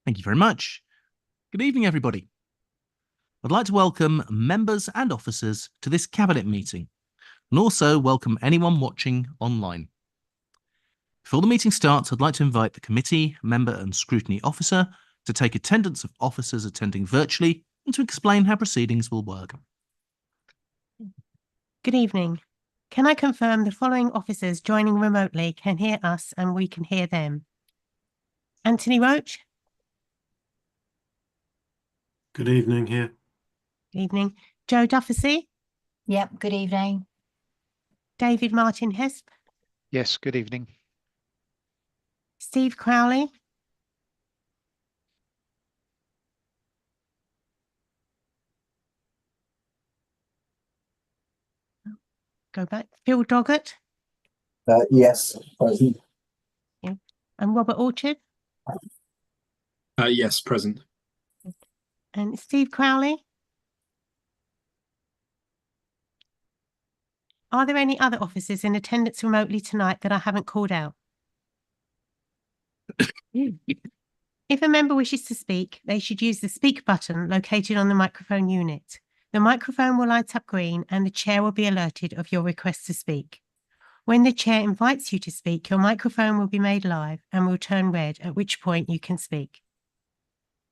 Thank you very much. Good evening, everybody. I'd like to welcome members and officers to this Cabinet meeting, and also welcome anyone watching online. Before the meeting starts, I'd like to invite the committee, member and scrutiny officer to take attendance of officers attending virtually and to explain how proceedings will work. Good evening. Can I confirm the following officers joining remotely can hear us and we can hear them? Anthony Roach. Good evening here. Good evening. Joe Dufficy. Yep, good evening. David Martin Hesp. Yes, good evening. Steve Crowley. Go back. Phil Doggett. Yes, present. Yeah. And Robert Orchard. Yes, present. And Steve Crowley. Are there any other officers in attendance remotely tonight that I haven't called out? If a member wishes to speak, they should use the speak button located on the microphone unit. The microphone will light up green and the chair will be alerted of your request to speak. When the chair invites you to speak, your microphone will be made live and will turn red, at which point you can speak.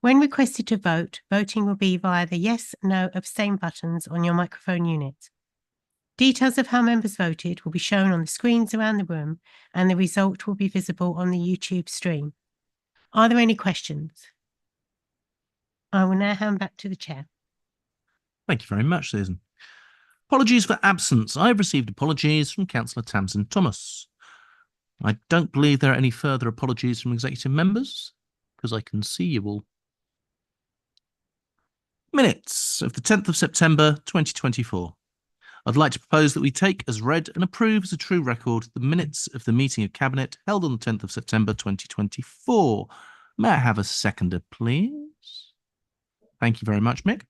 When requested to vote, voting will be via the yes, no, abstain buttons on your microphone unit. Details of how members voted will be shown on the screens around the room and the result will be visible on the YouTube stream. Are there any questions? I will now hand back to the chair. Thank you very much, Susan. Apologies for absence. I've received apologies from Councillor Tamsin Thomas. I don't believe there are any further apologies from executive members, because I can see you all. Minutes of the 10th of September 2024. I'd like to propose that we take as read and approve as a true record the minutes of the meeting of Cabinet held on the 10th of September 2024. May I have a seconder, please? Thank you very much, Mick.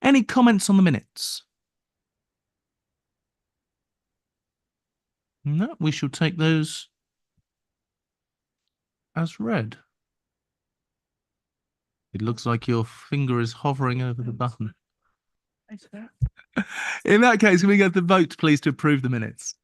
Any comments on the minutes? No, we shall take those as read. It looks like your finger is hovering over the button. In that case, can we get the vote, please, to approve the minutes?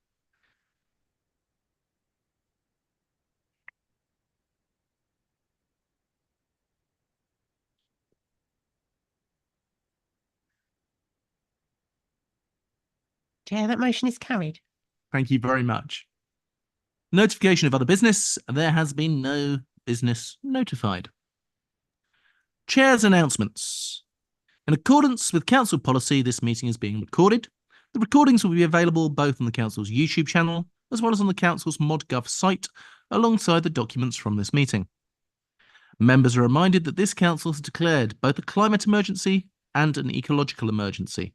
Chair, that motion is carried. Thank you very much. Notification of other business. There has been no business notified. Chair's announcements. In accordance with council policy, this meeting is being recorded. The recordings will be available both on the council's YouTube channel as well as on the council's ModGov site, alongside the documents from this meeting. Members are reminded that this council has declared both a climate emergency and an ecological emergency.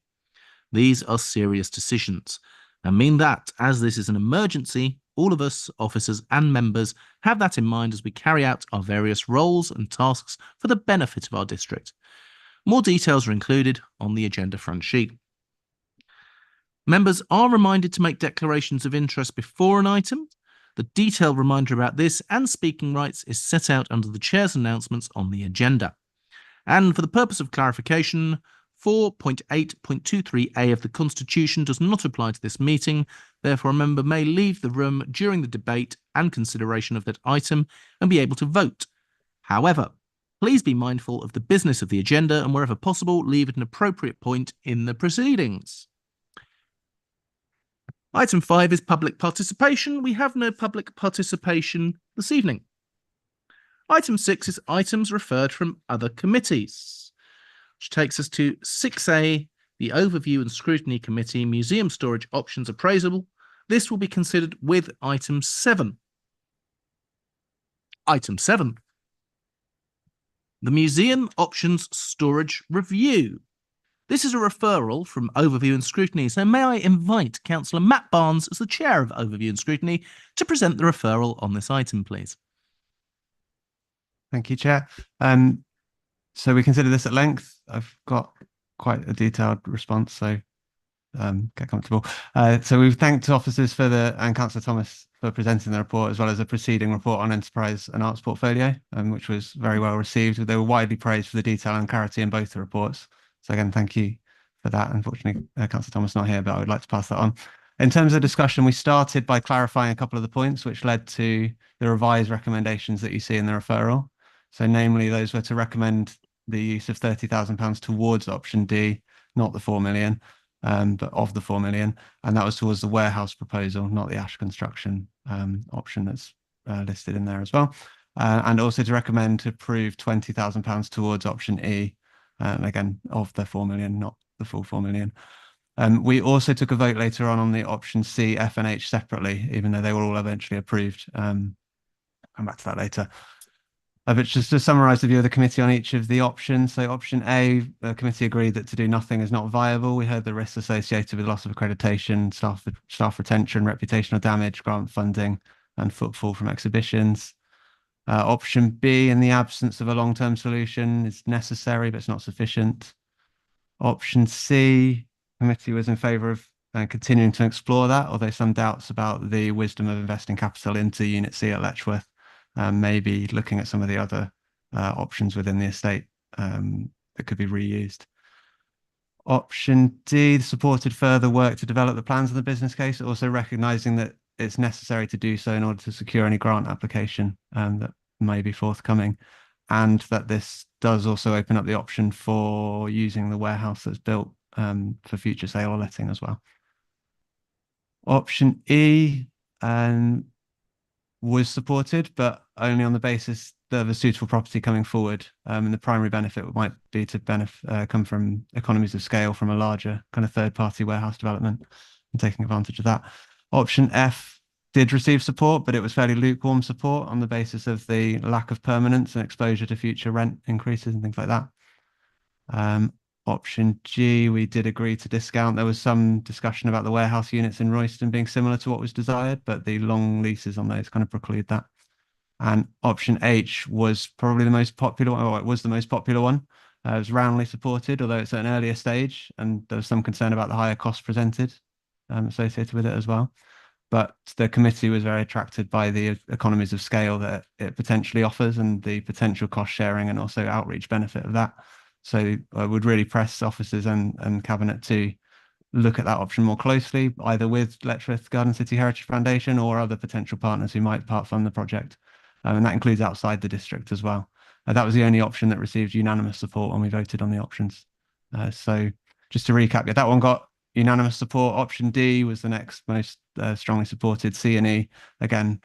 These are serious decisions and mean that, as this is an emergency, all of us, officers and members, have that in mind as we carry out our various roles and tasks for the benefit of our district. More details are included on the agenda front sheet. Members are reminded to make declarations of interest before an item. The detailed reminder about this and speaking rights is set out under the Chair's announcements on the agenda. And for the purpose of clarification, 4.8.23a of the Constitution does not apply to this meeting. Therefore, a member may leave the room during the debate and consideration of that item and be able to vote. However, please be mindful of the business of the agenda and, wherever possible, leave at an appropriate point in the proceedings. Item 5 is public participation. We have no public participation this evening. Item 6 is items referred from other committees, which takes us to 6A, the Overview and Scrutiny Committee, Museum Storage Options Appraisal. This will be considered with item 7. Item 7. The Museum Options Storage Review. This is a referral from Overview and Scrutiny, so may I invite Councillor Matt Barnes as the Chair of Overview and Scrutiny to present the referral on this item, please. Thank you, Chair. So we consider this at length. I've got quite a detailed response, so get comfortable. So we've thanked officers and Councillor Thomas for presenting the report, as well as a preceding report on enterprise and arts portfolio, which was very well received. They were widely praised for the detail and clarity in both the reports. So again, thank you for that. Unfortunately, Councillor Thomas not here, but I would like to pass that on. In terms of discussion, we started by clarifying a couple of the points, which led to the revised recommendations that you see in the referral. So namely, those were to recommend the use of £30,000 towards option D, not the 4 million, but of the 4 million. And that was towards the warehouse proposal, not the Ash construction option that's listed in there as well. And also to recommend to approve £20,000 towards option E, again, of the 4 million, not the full 4 million. We also took a vote later on the option C, F and H separately, even though they were all eventually approved. Come back to that later. But just to summarise the view of the committee on each of the options. So option A, the committee agreed that to do nothing is not viable. We heard the risks associated with loss of accreditation, staff retention, reputational damage, grant funding, and footfall from exhibitions. Option B, in the absence of a long-term solution, is necessary, but it's not sufficient. Option C, committee was in favour of continuing to explore that, although some doubts about the wisdom of investing capital into Unit C at Letchworth, maybe looking at some of the other options within the estate that could be reused. Option D supported further work to develop the plans of the business case, also recognising that it's necessary to do so in order to secure any grant application that may be forthcoming, and that this does also open up the option for using the warehouse that's built for future sale or letting as well. Option E was supported, but only on the basis of a suitable property coming forward. And the primary benefit might be to come from economies of scale from a larger kind of third-party warehouse development and taking advantage of that. Option F did receive support, but it was fairly lukewarm support on the basis of the lack of permanence and exposure to future rent increases and things like that. Option G, we did agree to discount. There was some discussion about the warehouse units in Royston being similar to what was desired, but the long leases on those kind of preclude that. And option H was probably the most popular one, or it was the most popular one. It was roundly supported, although it's at an earlier stage, and there was some concern about the higher cost presented associated with it as well. But the committee was very attracted by the economies of scale that it potentially offers and the potential cost sharing and also outreach benefit of that. So I would really press officers and cabinet to look at that option more closely, either with Letchworth Garden City Heritage Foundation or other potential partners who might part fund the project. And that includes outside the district as well. That was the only option that received unanimous support when we voted on the options. So just to recap, that one got unanimous support. Option D was the next most strongly supported. C and E, again,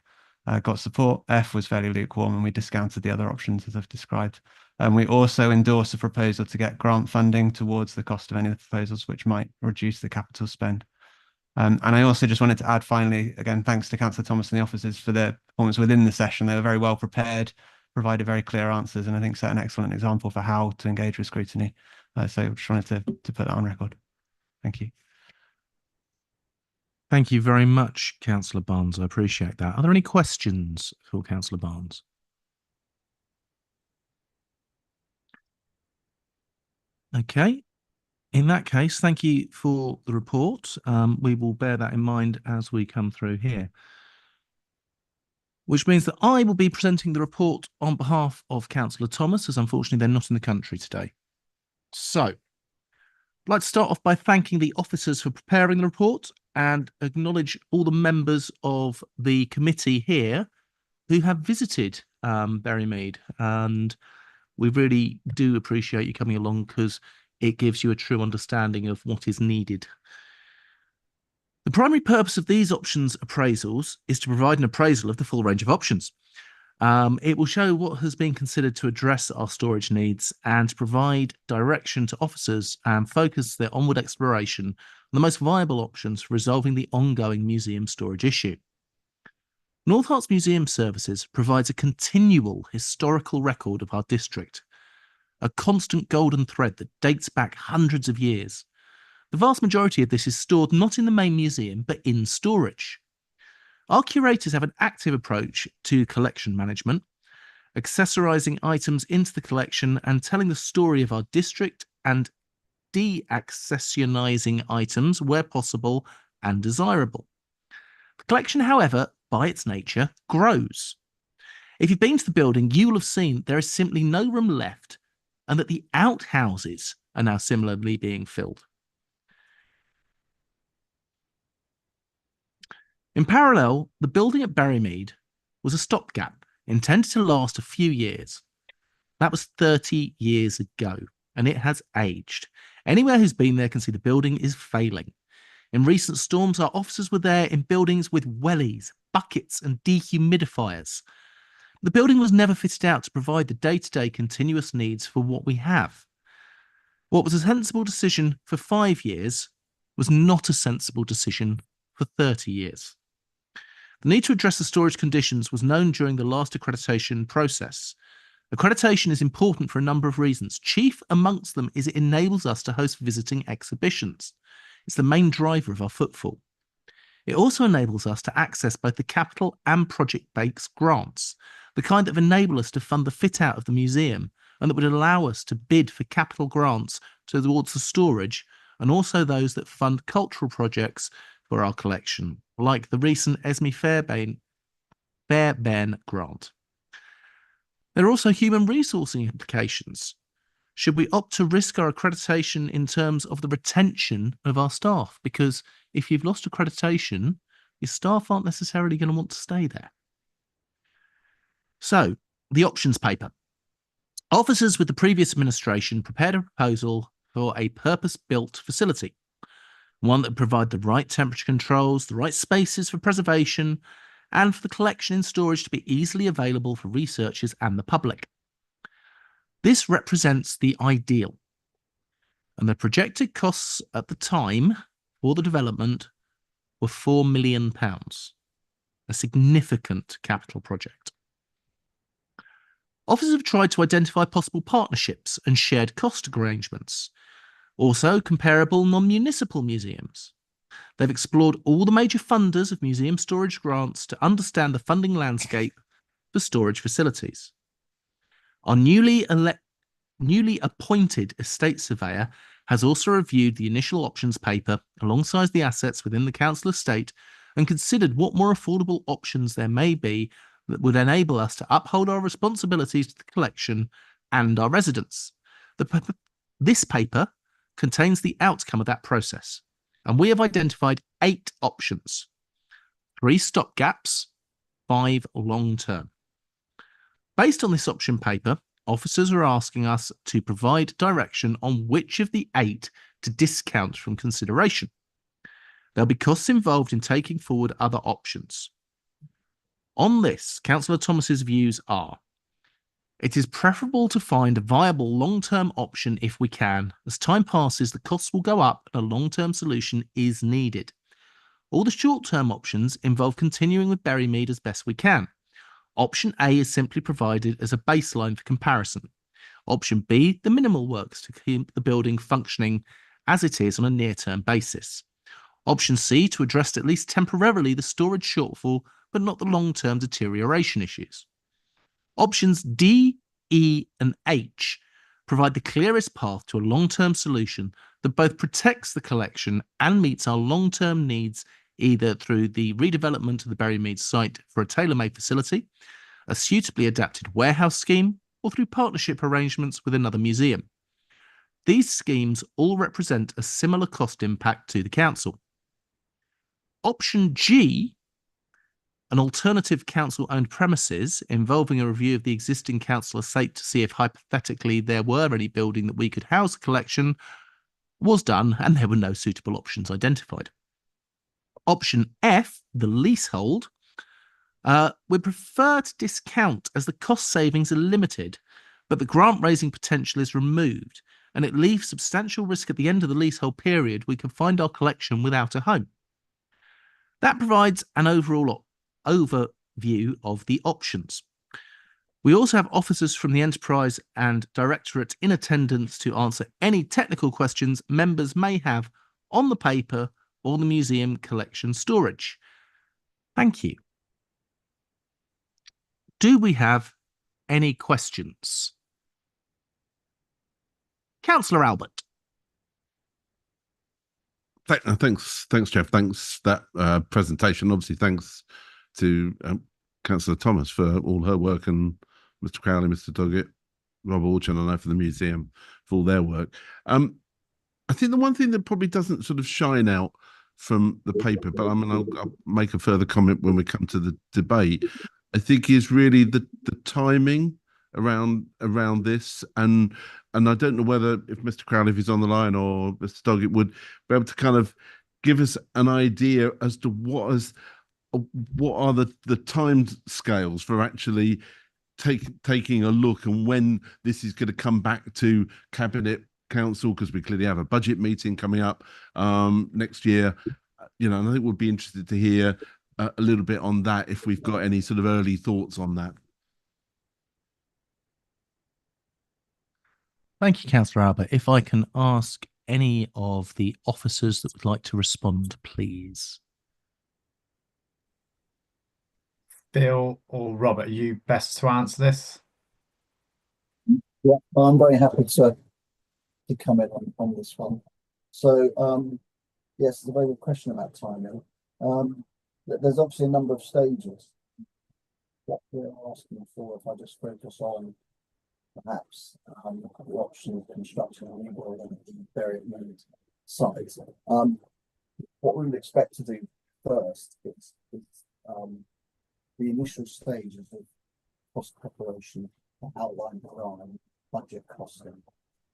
got support. F was fairly lukewarm, and we discounted the other options as I've described. And we also endorsed a proposal to get grant funding towards the cost of any of the proposals, which might reduce the capital spend. And I also just wanted to add finally, again, thanks to Councillor Thomas and the officers for their performance within the session. They were very well prepared, provided very clear answers, and I think set an excellent example for how to engage with scrutiny. So I just wanted to put that on record. Thank you. Thank you very much, Councillor Barnes. I appreciate that. Are there any questions for Councillor Barnes? Okay. In that case, thank you for the report. We will bear that in mind as we come through here. Which means that I will be presenting the report on behalf of Councillor Thomas, as unfortunately they're not in the country today. So, I'd like to start off by thanking the officers for preparing the report and acknowledge all the members of the committee here who have visited Berrymead. And we really do appreciate you coming along because it gives you a true understanding of what is needed. The primary purpose of these options appraisals is to provide an appraisal of the full range of options. It will show what has been considered to address our storage needs and provide direction to officers and focus their onward exploration on the most viable options for resolving the ongoing museum storage issue. North Herts Museum Services provides a continual historical record of our district, a constant golden thread that dates back hundreds of years. The vast majority of this is stored not in the main museum, but in storage. Our curators have an active approach to collection management, accessorising items into the collection and telling the story of our district and de-accessionising items where possible and desirable. The collection, however, by its nature, grows. If you've been to the building, you will have seen there is simply no room left and that the outhouses are now similarly being filled. In parallel, the building at Berrymead was a stopgap intended to last a few years. That was 30 years ago, and it has aged. Anyone who's been there can see the building is failing. In recent storms, our officers were there in buildings with wellies, buckets, and dehumidifiers. The building was never fitted out to provide the day-to-day continuous needs for what we have. What was a sensible decision for 5 years was not a sensible decision for 30 years. The need to address the storage conditions was known during the last accreditation process. Accreditation is important for a number of reasons. Chief amongst them is it enables us to host visiting exhibitions. It's the main driver of our footfall. It also enables us to access both the capital and project-based grants, the kind that enable us to fund the fit-out of the museum and that would allow us to bid for capital grants towards the storage, and also those that fund cultural projects for our collection, like the recent Esme Fairbairn grant. There are also human resourcing implications. Should we opt to risk our accreditation in terms of the retention of our staff? Because if you've lost accreditation, your staff aren't necessarily going to want to stay there. So, the options paper. Officers with the previous administration prepared a proposal for a purpose-built facility, one that would provide the right temperature controls, the right spaces for preservation, and for the collection and storage to be easily available for researchers and the public. This represents the ideal, and the projected costs at the time for the development were £4 million, a significant capital project. Officers have tried to identify possible partnerships and shared cost arrangements, also comparable non-municipal museums. They've explored all the major funders of museum storage grants to understand the funding landscape for storage facilities. Our newly appointed estate surveyor has also reviewed the initial options paper alongside the assets within the council estate and considered what more affordable options there may be that would enable us to uphold our responsibilities to the collection and our residents. This paper contains the outcome of that process, and we have identified 8 options: 3 stopgaps, 5 long-term. Based on this option paper, officers are asking us to provide direction on which of the 8 to discount from consideration. There'll be costs involved in taking forward other options. On this, Councillor Thomas's views are: it is preferable to find a viable long-term option if we can. As time passes, the costs will go up and a long-term solution is needed. All the short-term options involve continuing with Berrymead as best we can. Option A is simply provided as a baseline for comparison. Option B, the minimal works to keep the building functioning as it is on a near-term basis. Option C, to address at least temporarily the storage shortfall, but not the long-term deterioration issues. Options D, E, and H provide the clearest path to a long-term solution that both protects the collection and meets our long-term needs, either through the redevelopment of the Berrymead site for a tailor-made facility, a suitably adapted warehouse scheme, or through partnership arrangements with another museum. These schemes all represent a similar cost impact to the council. Option G, an alternative council-owned premises involving a review of the existing council estate to see if hypothetically there were any building that we could house a collection, was done and there were no suitable options identified. Option F, the leasehold, we prefer to discount as the cost savings are limited, but the grant raising potential is removed and it leaves substantial risk at the end of the leasehold period we can find our collection without a home. That provides an overall overview of the options. We also have officers from the Enterprise and Directorate in attendance to answer any technical questions members may have on the paper or the museum collection storage. Thank you. Do we have any questions? Councillor Albert. Thanks, Jeff. Thanks for that presentation. Obviously, thanks to Councillor Thomas for all her work, and Mr. Crowley, Mr. Doggett, Rob Orchard, I know for the museum for all their work. I think the one thing that probably doesn't sort of shine out from the paper, but I mean, I'll make a further comment when we come to the debate, I think is really the timing around this, and I don't know whether if Mr. Crowley, if he's on the line, or Mr. Doggett would be able to kind of give us an idea as to what are the time scales for actually taking a look, and when this is going to come back to Cabinet Council, because we clearly have a budget meeting coming up next year. And I think we'd be interested to hear a little bit on that, if we've got any sort of early thoughts on that. Thank you, Councillor Albert. If I can ask any of the officers that would like to respond, please. Phil or Robert, are you best to answer this? Yeah, I'm very happy to comment on this one. So, yes, it's a very good question about timing. There's obviously a number of stages. What we're asking for, if I just focus on perhaps the option of construction and rebuilding the various sites. What we would expect to do first is the initial stages of cost preparation, outline plan, budget costing,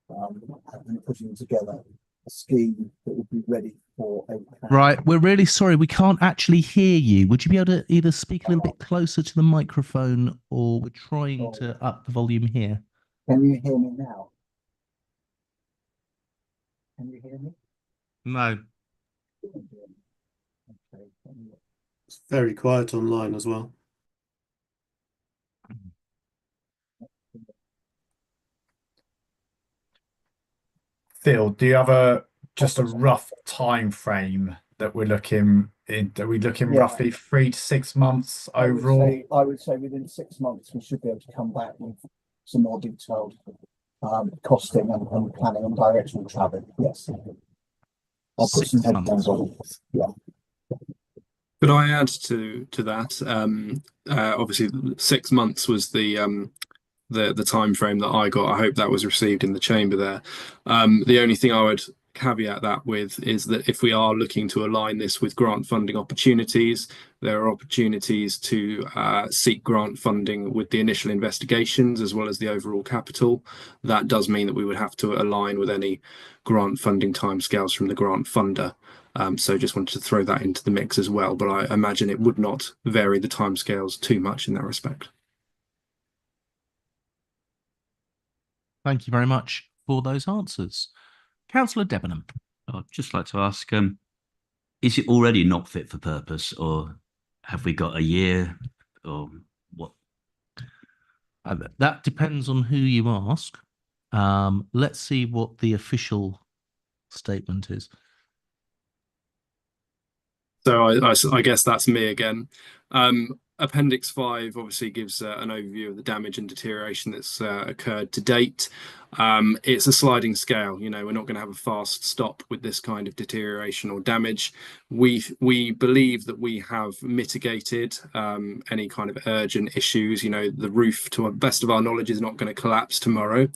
and putting together a scheme that would be ready for a plan. Right, we're really sorry, we can't actually hear you. Would you be able to either speak a little bit closer to the microphone, or we're trying to up the volume here? Can you hear me now? Can you hear me? No. Okay. It's very quiet online as well. Phil, do you have just a rough time frame that we're looking in? Are we looking roughly 3 to 6 months overall? I would say within 6 months we should be able to come back with some more detailed costing and planning and direction of travel. Yes. I'll put some headlines on. Yeah. Could I add to that? Obviously, 6 months was the time frame that I got. I hope that was received in the chamber there. The only thing I would caveat that with is that if we are looking to align this with grant funding opportunities, there are opportunities to seek grant funding with the initial investigations as well as the overall capital. That does mean that we would have to align with any grant funding timescales from the grant funder. So just wanted to throw that into the mix as well, but I imagine it would not vary the timescales too much in that respect. Thank you very much for those answers. Councillor Debenham. I'd just like to ask, is it already not fit for purpose, or have we got a year, or what? That depends on who you ask. Let's see what the official statement is. So I guess that's me again. Appendix 5 obviously gives an overview of the damage and deterioration that's occurred to date. It's a sliding scale. We're not going to have a fast stop with this kind of deterioration or damage. We believe that we have mitigated any kind of urgent issues. The roof, to the best of our knowledge, is not going to collapse tomorrow.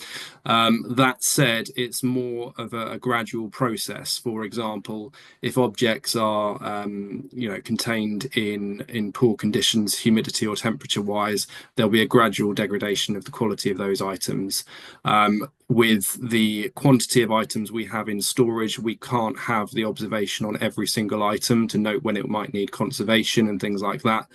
That said, it's more of a gradual process. For example, if objects are contained in poor conditions, humidity or temperature wise, there'll be a gradual degradation of the quality of those items. With the quantity of items we have in storage, we can't have the observation on every single item to note when it might need conservation and things like that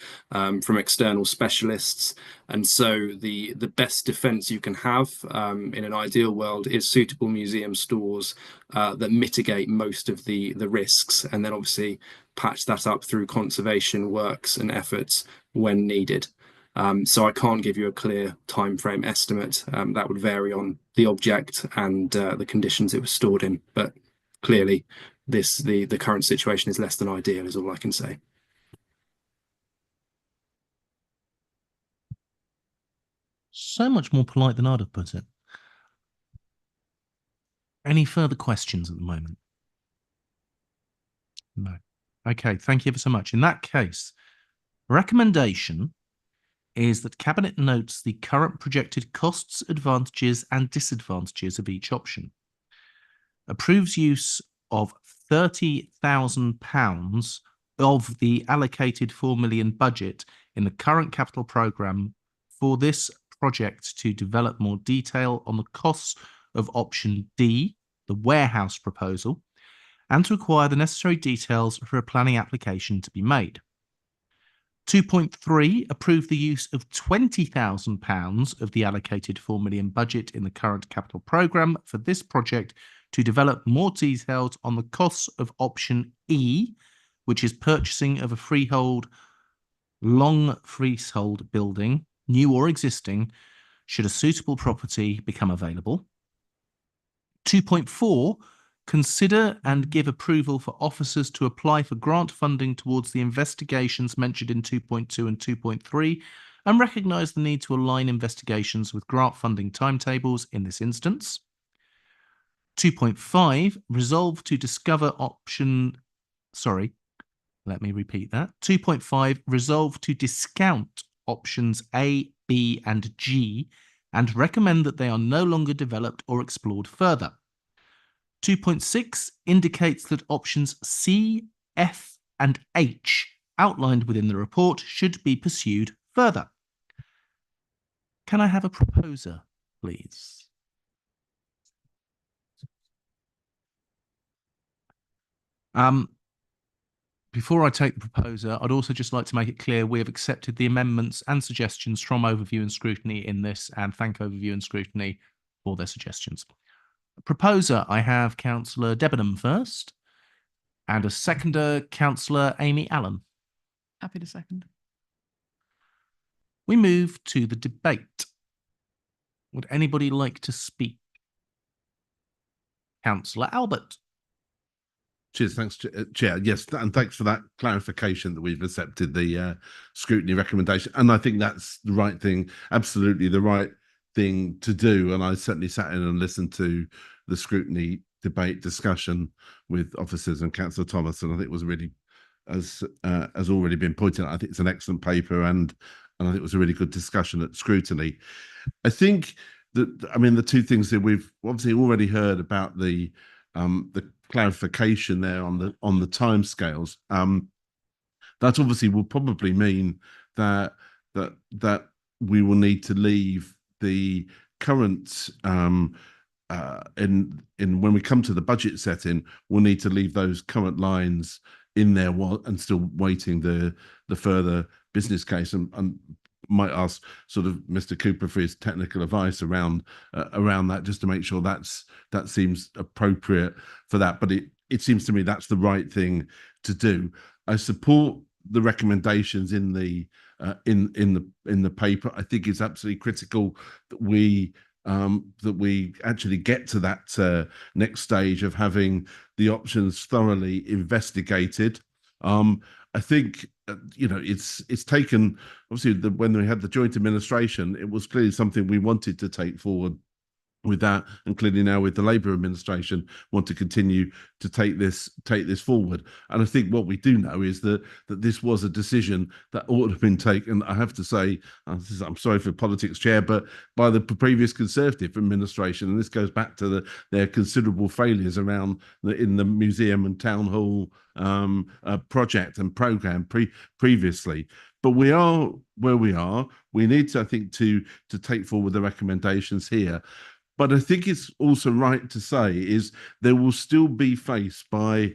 from external specialists. And so the best defense you can have in an ideal world is suitable museum stores that mitigate most of the risks, and then obviously patch that up through conservation works and efforts when needed. So I can't give you a clear timeframe estimate. That would vary on the object and the conditions it was stored in. But clearly, the current situation is less than ideal, is all I can say. So much more polite than I'd have put it. Any further questions at the moment? No. Okay, thank you ever so much. In that case, Recommendation is that Cabinet notes the current projected costs, advantages and disadvantages of each option. Approves use of £30,000 of the allocated 4 million budget in the current capital programme for this project to develop more detail on the costs of option D, the warehouse proposal, and to acquire the necessary details for a planning application to be made. 2.3, approve the use of £20,000 of the allocated 4 million budget in the current capital programme for this project to develop more details on the costs of option E, which is purchasing of a long freehold building, new or existing, should a suitable property become available. 2.4, consider and give approval for officers to apply for grant funding towards the investigations mentioned in 2.2 and 2.3 and recognise the need to align investigations with grant funding timetables in this instance. 2.5, resolve to discover option... Sorry, let me repeat that. 2.5, resolve to discount options A, B and G and recommend that they are no longer developed or explored further. 2.6 indicates that options C, F and H outlined within the report should be pursued further. Can I have a proposer, please? Before I take the proposer, I'd also just like to make it clear we have accepted the amendments and suggestions from Overview and Scrutiny in this and thank Overview and Scrutiny for their suggestions. Proposer, I have Councillor Debenham first and a seconder, Councillor Amy Allen. Happy to second. We move to the debate. Would anybody like to speak? Councillor Albert. Cheers, thanks, Chair. Yes, and thanks for that clarification that we've accepted the scrutiny recommendation. And I think that's the right thing, absolutely the right thing to do. And I certainly sat in and listened to the scrutiny debate discussion with officers and Councillor Thomas, and I think it was really, as already been pointed out, I think it's an excellent paper, and I think it was a really good discussion at scrutiny. I think that, I mean, the two things that we've obviously already heard about the clarification there on the timescales. That obviously will probably mean that we will need to leave the current when we come to the budget setting, we'll need to leave those current lines in there and still waiting the further business case, and might ask sort of Mr. Cooper for his technical advice around that, just to make sure that seems appropriate for that. But it seems to me that's the right thing to do. I support the recommendations in the paper. I think it's absolutely critical that we actually get to that next stage of having the options thoroughly investigated. I think it's taken, obviously, when we had the joint administration, it was clearly something we wanted to take forward with that, and clearly now with the Labour administration want to continue to take this forward. And I think what we do know is that this was a decision that ought to have been taken, I have to say, I'm sorry for politics, Chair, but by the previous Conservative administration, and this goes back to their considerable failures around in the museum and town hall project and programme previously. But we are where we are. We need to, I think, to take forward the recommendations here. But I think it's also right to say is there will still be faced by,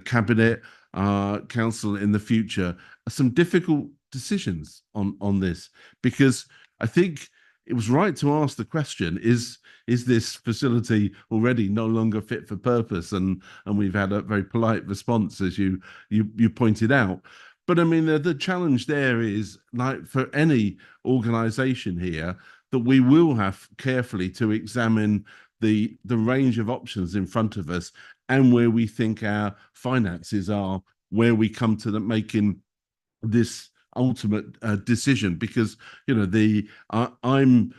Cabinet, Council in the future, some difficult decisions on this, because I think it was right to ask the question, is this facility already no longer fit for purpose? And we've had a very polite response, as you pointed out. But I mean, the challenge there is, like for any organisation here, that we will have carefully to examine the range of options in front of us and where we think our finances are, where we come to making this ultimate decision. Because I'm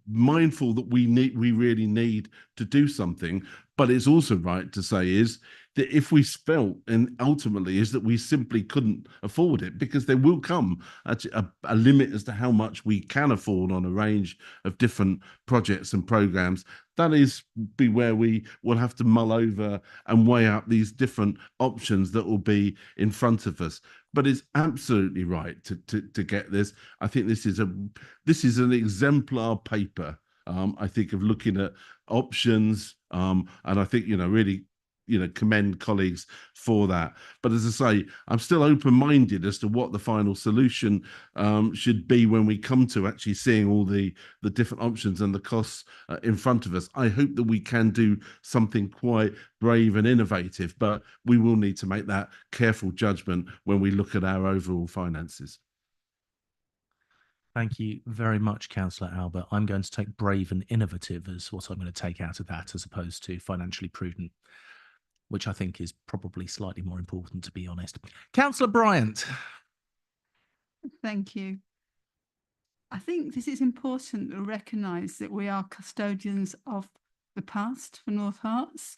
mindful that we really need to do something, But it's also right to say is that if we felt, and ultimately is that we simply couldn't afford it, because there will come a limit as to how much we can afford on a range of different projects and programs. That is be where we will have to mull over and weigh up these different options that will be in front of us. But it's absolutely right to get this. I think this is an exemplar paper. I think of looking at options, and I think really commend colleagues for that. But as I say, I'm still open-minded as to what the final solution should be when we come to actually seeing all the different options and the costs in front of us. I hope that we can do something quite brave and innovative, but we will need to make that careful judgment when we look at our overall finances. Thank you very much, Councillor Albert. I'm going to take brave and innovative as what I'm going to take out of that, as opposed to financially prudent, which I think is probably slightly more important, to be honest. Councillor Bryant. Thank you. I think this is important to recognise that we are custodians of the past for North Herts,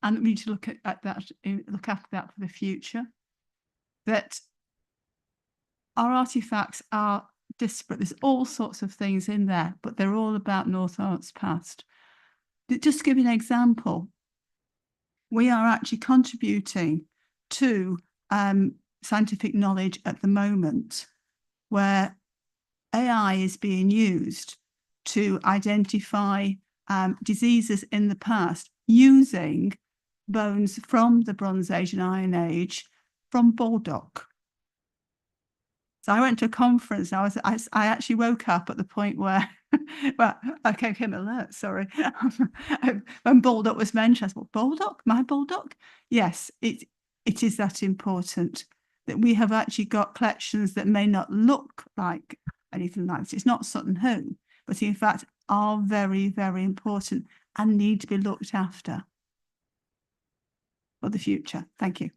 and we need to look at that, look after that for the future. That our artefacts are disparate. There's all sorts of things in there, but they're all about North Herts past. Just to give you an example, we are actually contributing to scientific knowledge at the moment, where AI is being used to identify diseases in the past using bones from the Bronze Age and Iron Age from Baldock. So I went to a conference. I actually woke up at the point where, well, I became alert. Sorry, when Baldock was mentioned, I thought, Baldock, my Baldock. Yes, it is that important that we have actually got collections that may not look like anything like this. It's not Sutton Hoo, but in fact are very, very important and need to be looked after for the future. Thank you.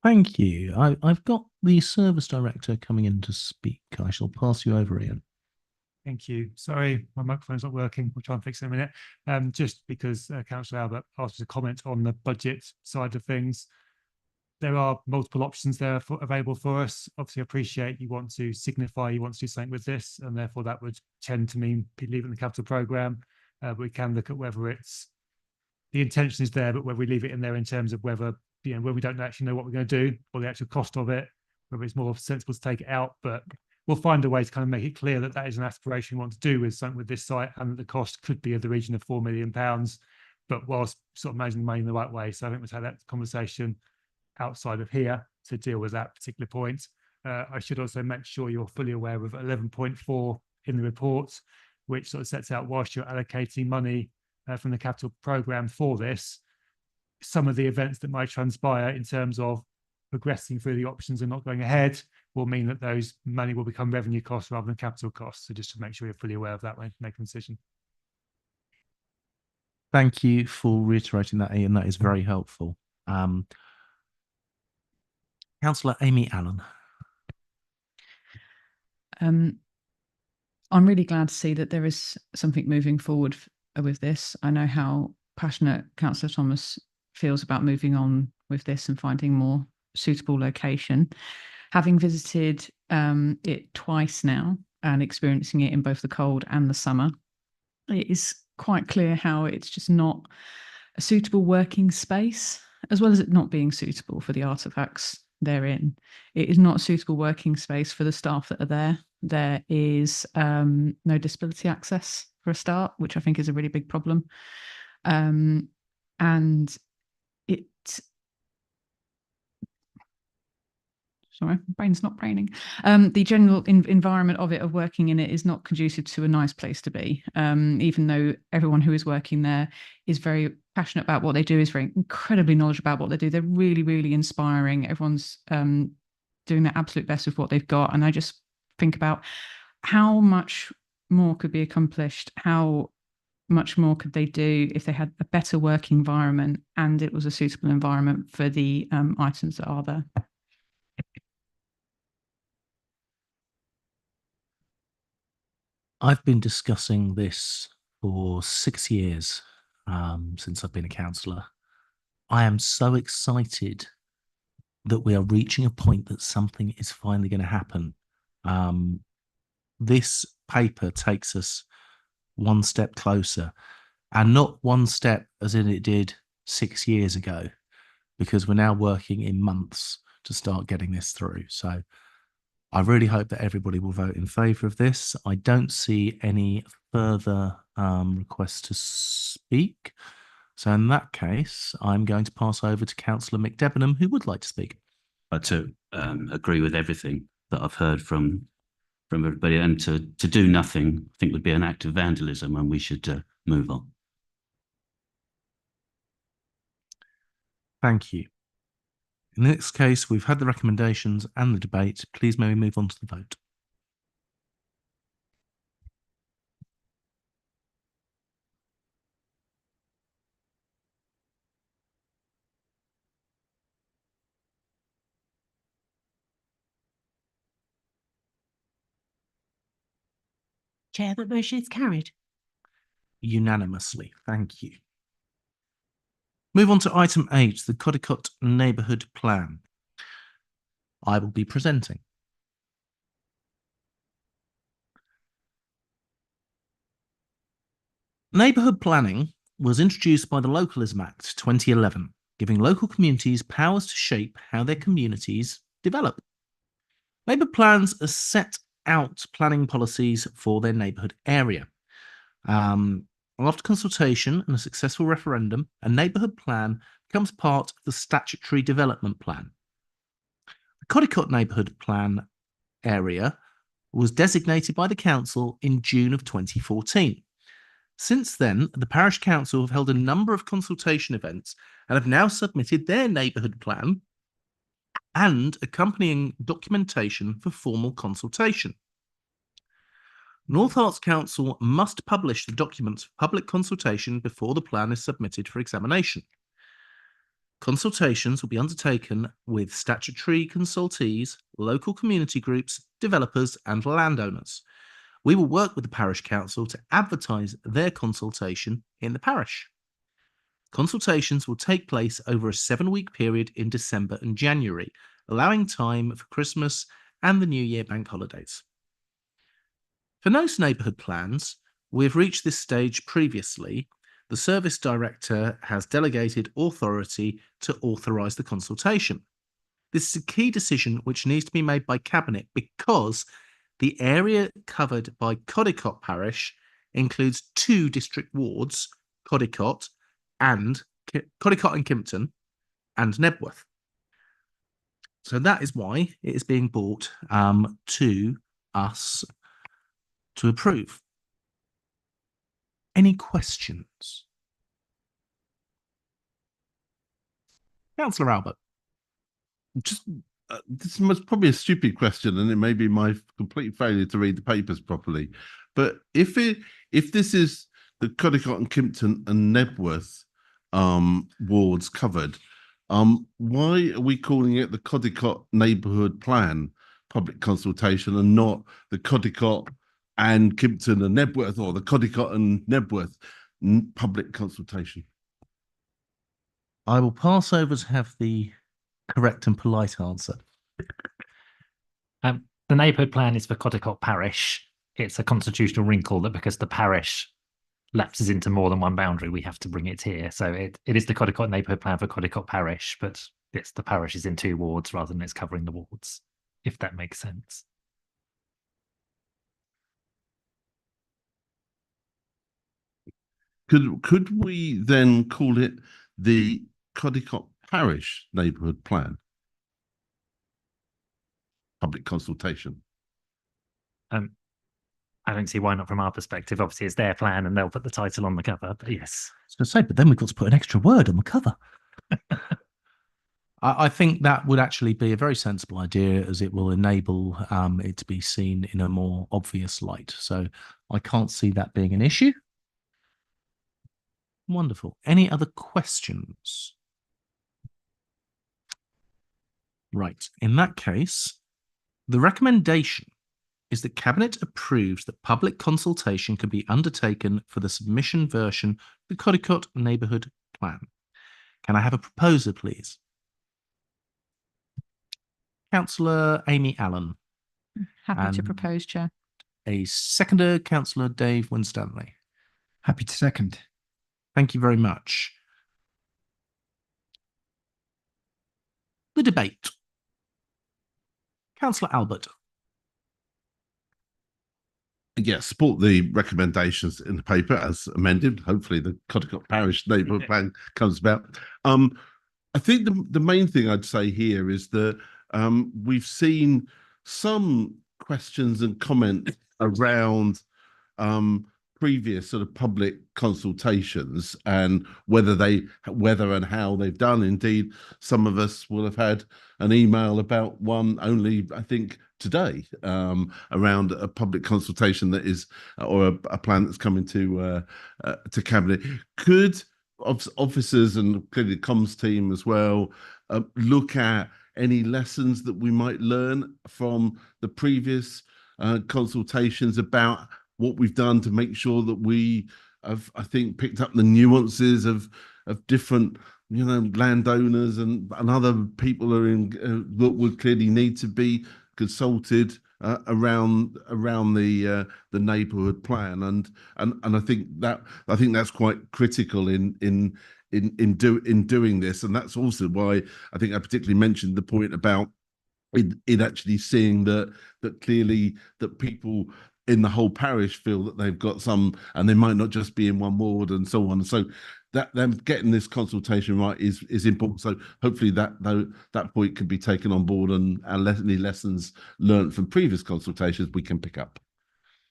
Thank you. I've got the service director coming in to speak. I shall pass you over, Ian. Thank you. Sorry, my microphone's not working. We'll try and fix it in a minute. Just because Councillor Albert asked us to comment on the budget side of things. There are multiple options there available for us. Obviously, I appreciate you want to signify you want to do something with this, and therefore that would tend to mean leave it in the capital programme. We can look at whether it's the intention is there, but whether we leave it in there in terms of whether when we don't actually know what we're going to do or the actual cost of it, whether it's more sensible to take it out. But we'll find a way to kind of make it clear that that is an aspiration we want to do with something with this site, and that the cost could be of the region of £4 million, but whilst sort of managing the money in the right way. So I think we'll have that conversation outside of here to deal with that particular point. I should also make sure you're fully aware of 11.4 in the report, which sort of sets out whilst you're allocating money from the capital programme for this, some of the events that might transpire in terms of progressing through the options and not going ahead will mean that those money will become revenue costs rather than capital costs. So just to make sure you're fully aware of that when making a decision. Thank you for reiterating that, Ian. That is very helpful. Councillor Amy Allen. I'm really glad to see that there is something moving forward with this. I know how passionate Councillor Thomas feels about moving on with this and finding more suitable location. Having visited it twice now and experiencing it in both the cold and the summer, it is quite clear how it's just not a suitable working space, as well as it not being suitable for the artefacts therein. It is not a suitable working space for the staff that are there. There is no disability access for a start, which I think is a really big problem. And it, sorry, my brain's not braining. The general environment of it, of working in it, is not conducive to a nice place to be. Even though everyone who is working there is very passionate about what they do, is very incredibly knowledgeable about what they do. They're really, really inspiring. Everyone's doing their absolute best with what they've got. And I just think about how much more could be accomplished, how much more could they do if they had a better working environment and it was a suitable environment for the items that are there. I've been discussing this for 6 years since I've been a councillor. I am so excited that we are reaching a point that something is finally going to happen. This paper takes us one step closer, and not one step as in it did 6 years ago, because we're now working in months to start getting this through. So I really hope that everybody will vote in favour of this. I don't see any further requests to speak. So in that case, I'm going to pass over to Councillor McDebenham, who would like to speak. To agree with everything that I've heard from everybody, and to do nothing, I think would be an act of vandalism, and we should move on. Thank you. In this case, we've had the recommendations and the debate. Please may we move on to the vote. Chair, that motion is carried. Unanimously. Thank you. Move on to item 8, the Codicot Neighbourhood Plan. I will be presenting. Neighbourhood planning was introduced by the Localism Act 2011, giving local communities powers to shape how their communities develop. Neighbourhood plans are set out planning policies for their neighbourhood area. After consultation and a successful referendum, a neighbourhood plan becomes part of the statutory development plan. The Codicot Neighbourhood Plan area was designated by the council in June of 2014. Since then, the parish council have held a number of consultation events and have now submitted their neighbourhood plan and accompanying documentation for formal consultation. North Herts Council must publish the documents for public consultation before the plan is submitted for examination. Consultations will be undertaken with statutory consultees, local community groups, developers and landowners. We will work with the parish council to advertise their consultation in the parish. Consultations will take place over a 7-week period in December and January, allowing time for Christmas and the New Year bank holidays. For most neighbourhood plans, we've reached this stage previously. The Service Director has delegated authority to authorise the consultation. This is a key decision which needs to be made by Cabinet because the area covered by Codicot Parish includes 2 district wards, Codicot and Kympton and Nebworth. So that is why it is being brought to us to approve. Any questions? Councillor Albert. Just this must probably a stupid question, and it may be my complete failure to read the papers properly. But if this is the Codicot and Kympton and Nebworth wards covered, why are we calling it the Codicot Neighbourhood Plan public consultation and not the Codicot and Kympton and Nebworth, or the Codicot and Nebworth public consultation? I will pass over to have the correct and polite answer. The neighbourhood plan is for Codicot Parish. It's a constitutional wrinkle that because the parish lapses into more than one boundary, we have to bring it here. So it is the Codicot neighbourhood plan for Codicot Parish, but it's the parish is in 2 wards rather than it's covering the wards, if that makes sense. Could we then call it the Codicot Parish Neighbourhood Plan public consultation? I don't see why not from our perspective. Obviously, it's their plan and they'll put the title on the cover, but yes. I was going to say, but then we've got to put an extra word on the cover. I think that would actually be a very sensible idea, as it will enable it to be seen in a more obvious light. So I can't see that being an issue. Wonderful. Any other questions? Right. In that case, the recommendation is that Cabinet approves that public consultation can be undertaken for the submission version of the Codicot Neighbourhood Plan. Can I have a proposer, please? Councillor Amy Allen. Happy to And propose, Chair. a seconder, Councillor Dave Winstanley. Happy to second. Thank you very much. The debate. Councillor Albert. Yeah, support the recommendations in the paper as amended. Hopefully the Codicot Parish Neighbourhood Plan comes about. I think the main thing I'd say here is that we've seen some questions and comments around previous sort of public consultations and whether and how they've done. Indeed, some of us will have had an email about one only, I think, today around a public consultation that is, or a plan that's coming to Cabinet. Could officers and clearly the comms team as well look at any lessons that we might learn from the previous consultations about what we've done to make sure that we have, I think, picked up the nuances of different, you know, landowners and other people are in that would clearly need to be consulted around the neighbourhood plan, and I think that's quite critical in doing this, and that's also why I think I particularly mentioned the point about in actually seeing that clearly that people in the whole parish feel that they've got some, and they might not just be in one ward and so on. So that them getting this consultation right is important. So hopefully that point can be taken on board, and any lessons learned from previous consultations we can pick up.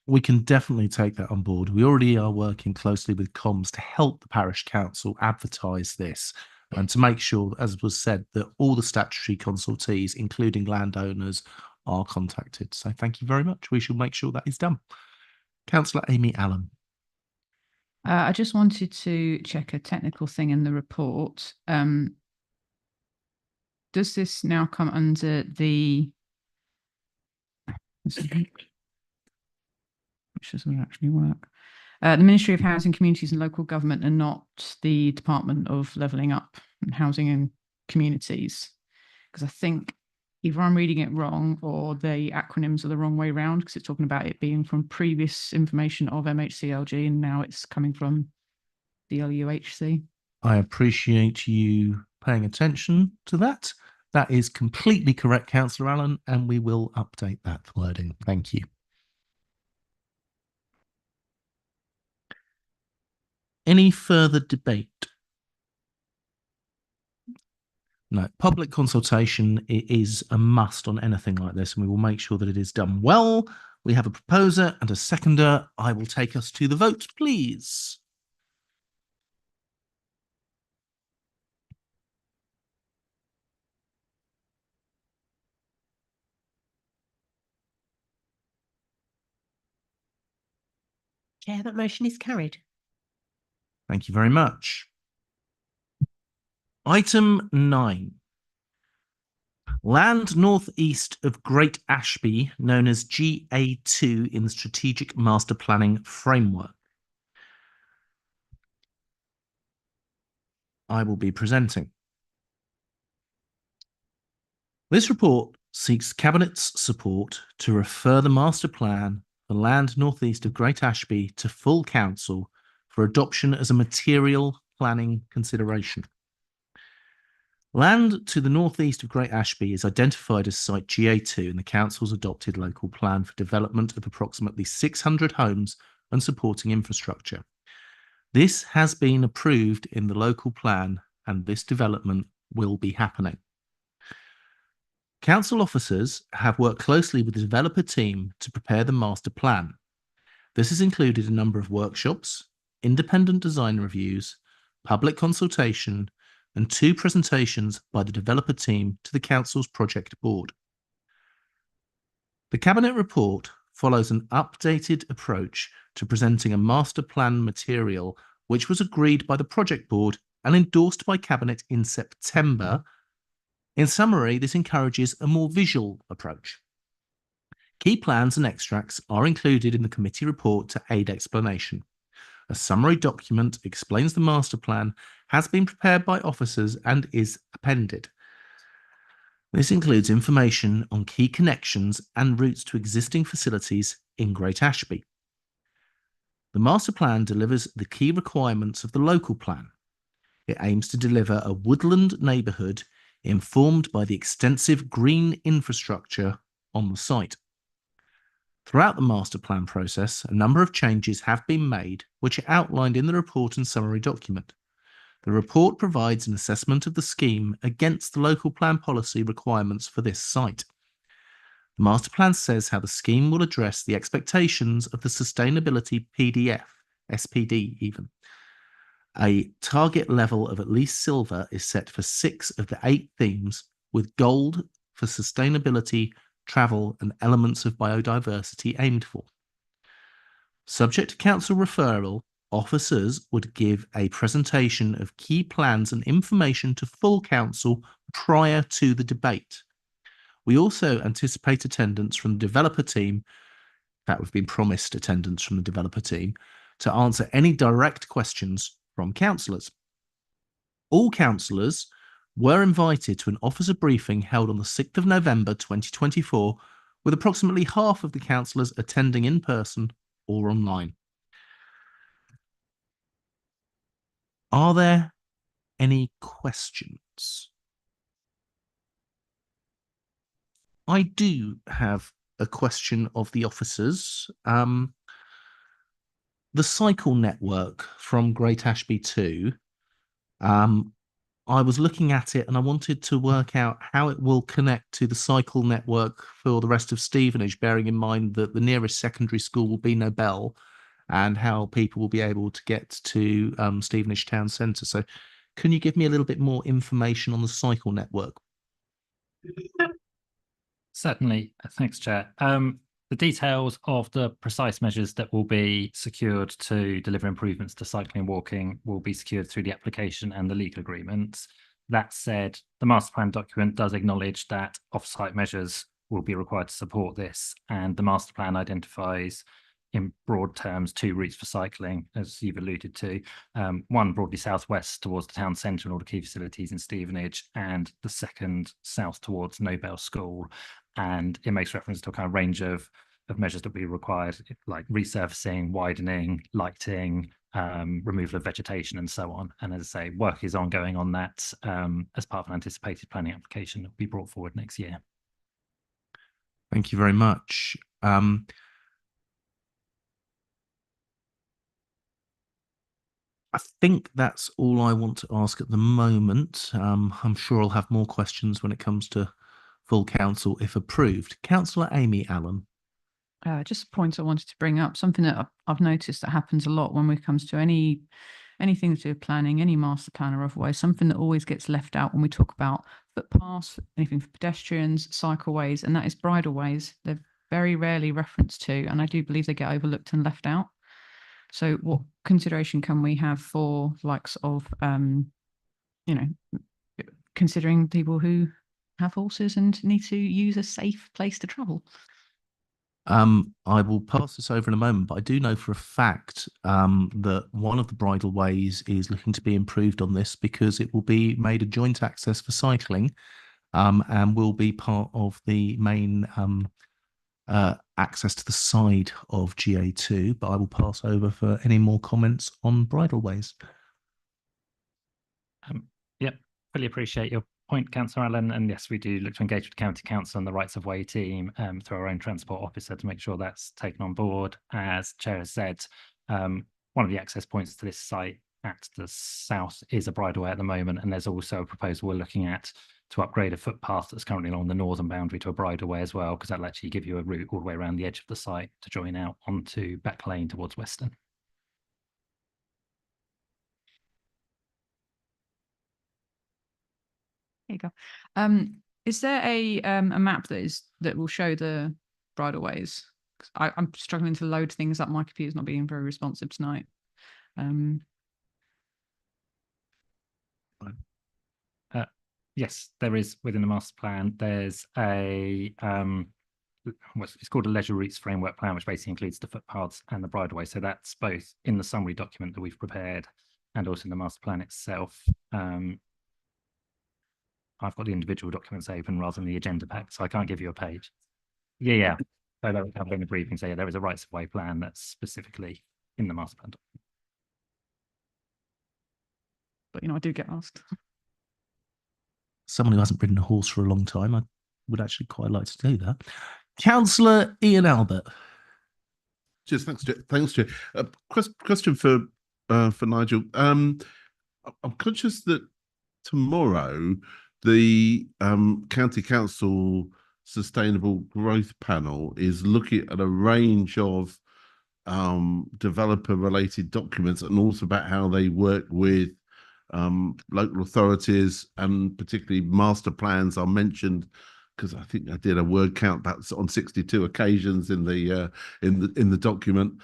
We can definitely take that on board. We already are working closely with comms to help the parish council advertise this and to make sure, as was said, that all the statutory consultees, including landowners, are contacted. So thank you very much. We shall make sure that is done. Councillor Amy Allen. I just wanted to check a technical thing in the report. Does this now come under the... which doesn't actually work. The Ministry of Housing, Communities and Local Government, and not the Department of Levelling Up and Housing and Communities? Because I think either I'm reading it wrong or the acronyms are the wrong way around, because it's talking about it being from previous information of MHCLG and now it's coming from the LUHC. I appreciate you paying attention to that. That is completely correct, Councillor Allen, and we will update that wording. Thank you. Any further debate? No, public consultation is a must on anything like this, and we will make sure that it is done well. We have a proposer and a seconder. I will take us to the vote, please. Chair, that motion is carried. Thank you very much. Item 9. Land northeast of Great Ashby, known as GA2 in the Strategic Master Planning Framework. I will be presenting. This report seeks Cabinet's support to refer the master plan for land northeast of Great Ashby to full council for adoption as a material planning consideration. Land to the northeast of Great Ashby is identified as Site GA2 in the Council's adopted local plan for development of approximately 600 homes and supporting infrastructure. This has been approved in the local plan, and this development will be happening. Council officers have worked closely with the developer team to prepare the master plan. This has included a number of workshops, independent design reviews, public consultation, and 2 presentations by the developer team to the Council's project board. The Cabinet report follows an updated approach to presenting a master plan material, which was agreed by the project board and endorsed by Cabinet in September. In summary, this encourages a more visual approach. Key plans and extracts are included in the committee report to aid explanation. A summary document explains the master plan, has been prepared by officers and is appended. This includes information on key connections and routes to existing facilities in Great Ashby. The master plan delivers the key requirements of the local plan. It aims to deliver a woodland neighbourhood informed by the extensive green infrastructure on the site. Throughout the master plan process, a number of changes have been made, which are outlined in the report and summary document. The report provides an assessment of the scheme against the local plan policy requirements for this site. The master plan says how the scheme will address the expectations of the Sustainability PDF, SPD even. A target level of at least silver is set for 6 of the 8 themes, with gold for sustainability, travel and elements of biodiversity aimed for. Subject to council referral, officers would give a presentation of key plans and information to full council prior to the debate. We also anticipate attendance from the developer team. In fact, we've been promised attendance from the developer team to answer any direct questions from councillors. All councillors were invited to an officer briefing held on the 6th of November 2024, with approximately half of the councillors attending in person or online. Are there any questions? I do have a question of the officers. The cycle network from Great Ashby 2, I was looking at it and I wanted to work out how it will connect to the cycle network for the rest of Stevenage, bearing in mind that the nearest secondary school will be Nobel, and how people will be able to get to Stevenage Town Centre. So can you give me a little bit more information on the cycle network? Certainly. Thanks, Chair. The details of the precise measures that will be secured to deliver improvements to cycling and walking will be secured through the application and the legal agreements. That said, the master plan document does acknowledge that off-site measures will be required to support this, and the master plan identifies in broad terms 2 routes for cycling, as you've alluded to. One broadly southwest towards the town centre and all the key facilities in Stevenage, and the second south towards Nobel School. And it makes reference to a kind of range of measures that will be required, like resurfacing, widening, lighting, removal of vegetation and so on. And as I say, work is ongoing on that as part of an anticipated planning application that will be brought forward next year. Thank you very much. I think that's all I want to ask at the moment. I'm sure I'll have more questions when it comes to full council if approved. Councillor Amy Allen. Just a point I wanted to bring up, something that I've noticed that happens a lot when it comes to anything to do with planning, any master plan or otherwise, something that always gets left out when we talk about footpaths, anything for pedestrians, cycleways, and that is bridleways. They're very rarely referenced to, and I do believe they get overlooked and left out. So what consideration can we have for likes of, considering people who have horses and need to use a safe place to travel? I will pass this over in a moment, but I do know for a fact that one of the bridleways is looking to be improved on this, because it will be made a joint access for cycling and will be part of the main access to the side of GA2. But I will pass over for any more comments on bridleways. Yep, fully appreciate your point, Councillor Allen. And yes, we do look to engage with County Council and the Rights of Way team through our own transport officer to make sure that's taken on board. As Chair has said, one of the access points to this site at the south is a bridleway at the moment, and there's also a proposal we're looking at to upgrade a footpath that's currently along the northern boundary to a bridleway as well, because that'll actually give you a route all the way around the edge of the site to join out onto Back Lane towards Weston. There you go. Is there a map that will show the bridleways? I'm struggling to load things up. My computer's not being very responsive tonight. Yes, there is within the master plan. There's a it's called a leisure routes framework plan, which basically includes the footpaths and the bridleway. So that's both in the summary document that we've prepared and also in the master plan itself. I've got the individual documents open rather than the agenda pack, so I can't give you a page. Yeah. So that would cover in the briefing. So yeah, there is a rights of way plan that's specifically in the master plan document. But I do get asked. Someone who hasn't ridden a horse for a long time, I would actually quite like to do that. Councillor Ian Albert. Cheers, thanks, Chair. Question for Nigel. I'm conscious that tomorrow the County Council Sustainable Growth Panel is looking at a range of developer-related documents and also about how they work with local authorities, and particularly master plans are mentioned, because I think I did a word count that's on 62 occasions in the document.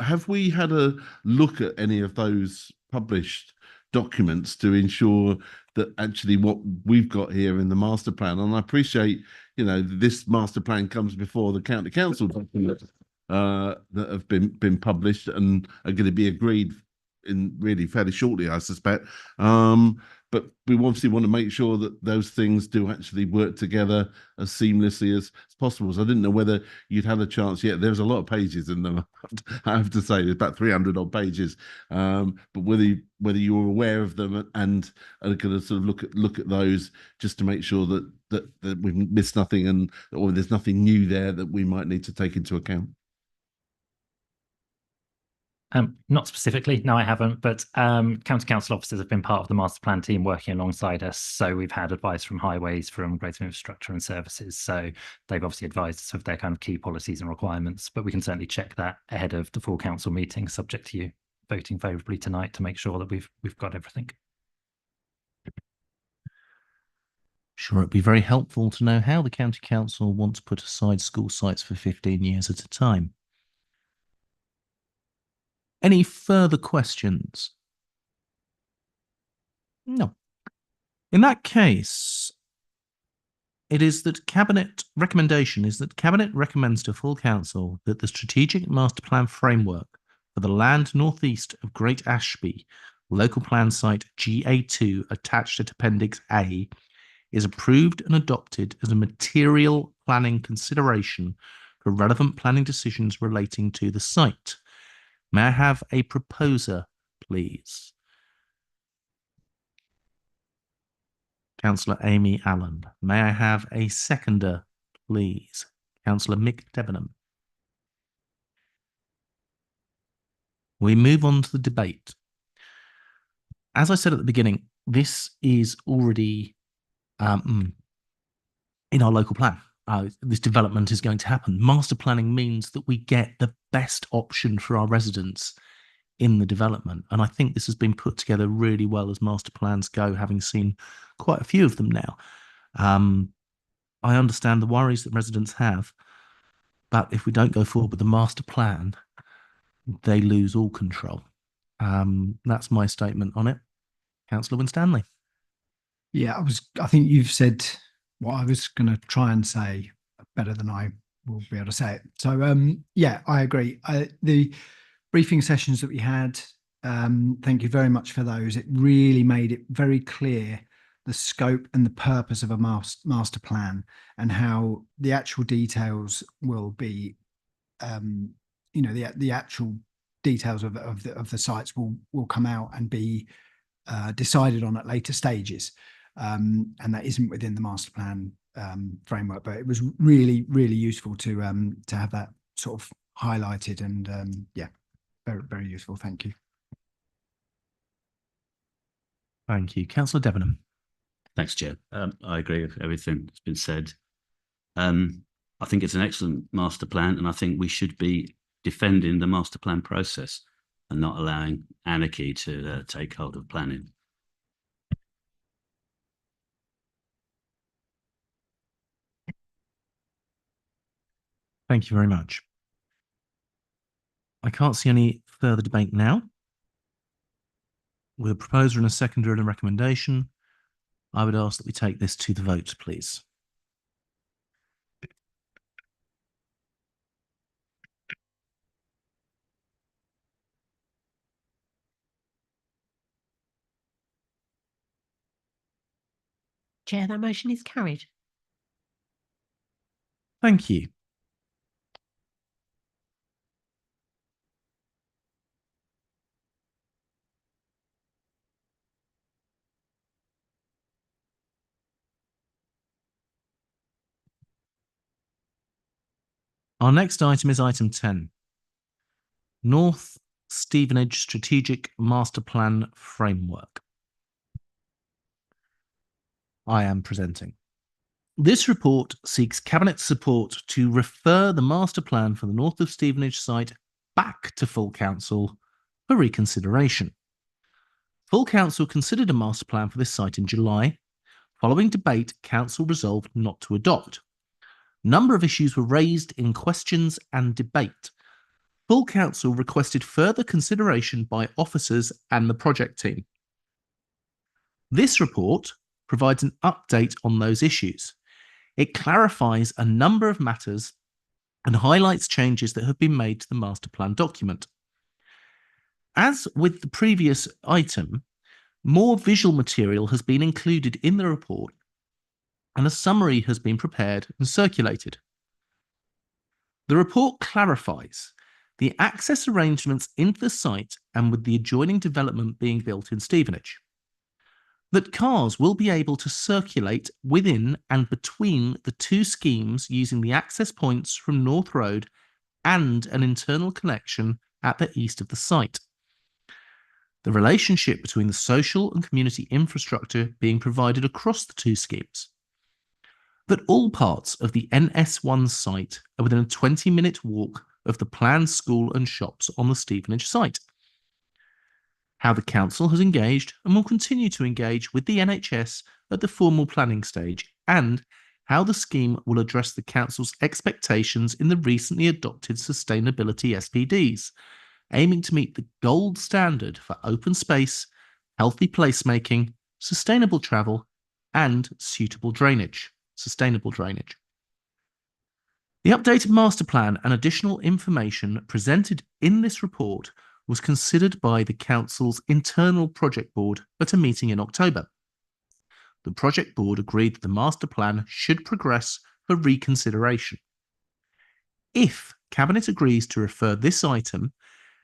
Have we had a look at any of those published documents to ensure that actually what we've got here in the master plan, and I appreciate this master plan comes before the county council documents that have been published and are going to be agreed in really fairly shortly, I suspect. But we obviously want to make sure that those things do actually work together as seamlessly as possible. So I didn't know whether you'd had a chance yet. There's a lot of pages in them, I have to say. There's about 300 odd pages. But whether you were aware of them and are going to sort of look at those just to make sure that we've missed nothing or there's nothing new there that we might need to take into account. Not specifically, no, I haven't, but county council officers have been part of the master plan team working alongside us. So we've had advice from highways, from Greater Infrastructure and Services. So they've obviously advised us of their kind of key policies and requirements, but we can certainly check that ahead of the full council meeting, subject to you voting favourably tonight to make sure that we've got everything. Sure, it'd be very helpful to know how the county council want to put aside school sites for 15 years at a time. Any further questions? No. In that case, it is that Cabinet recommends to full council that the strategic master plan framework for the land northeast of Great Ashby, local plan site GA2 attached at Appendix A, is approved and adopted as a material planning consideration for relevant planning decisions relating to the site. May I have a proposer, please? Councillor Amy Allen. May I have a seconder, please? Councillor Mick Debenham. We move on to the debate. As I said at the beginning, this is already in our local plan. This development is going to happen. Master planning means that we get the best option for our residents in the development. And I think this has been put together really well as master plans go, having seen quite a few of them now. I understand the worries that residents have, but if we don't go forward with the master plan, they lose all control. That's my statement on it. Councillor Winstanley. Yeah, I think you've said what I was going to try and say better than I will be able to say it. So, yeah, I agree. The briefing sessions that we had, thank you very much for those. It really made it very clear the scope and the purpose of a master plan and how the actual details will be, the actual details of the sites will come out and be decided on at later stages. And that isn't within the master plan framework, but it was really, really useful to have that sort of highlighted, and yeah, very, very useful. Thank you. Thank you. Councillor Debenham. Thanks, Chair. I agree with everything that's been said. I think it's an excellent master plan, and I think we should be defending the master plan process and not allowing anarchy to take hold of planning. Thank you very much. I can't see any further debate now. With a proposer and a seconder and a recommendation, I would ask that we take this to the vote, please. Chair, that motion is carried. Thank you. Our next item is item 10. North Stevenage Strategic Master Plan Framework. I am presenting. This report seeks Cabinet support to refer the master plan for the North of Stevenage site back to full council for reconsideration. Full council considered a master plan for this site in July. Following debate, council resolved not to adopt. A number of issues were raised in questions and debate. Full council requested further consideration by officers and the project team. This report provides an update on those issues. It clarifies a number of matters and highlights changes that have been made to the master plan document. As with the previous item, more visual material has been included in the report and a summary has been prepared and circulated. The report clarifies the access arrangements into the site and with the adjoining development being built in Stevenage, that cars will be able to circulate within and between the two schemes using the access points from North Road and an internal connection at the east of the site. The relationship between the social and community infrastructure being provided across the two schemes. That all parts of the NS1 site are within a 20-minute walk of the planned school and shops on the Stevenage site. How the council has engaged and will continue to engage with the NHS at the formal planning stage, and how the scheme will address the council's expectations in the recently adopted sustainability SPDs, aiming to meet the gold standard for open space, healthy placemaking, sustainable travel, and sustainable drainage. The updated master plan and additional information presented in this report was considered by the council's internal project board at a meeting in October. The project board agreed that the master plan should progress for reconsideration. If Cabinet agrees to refer this item,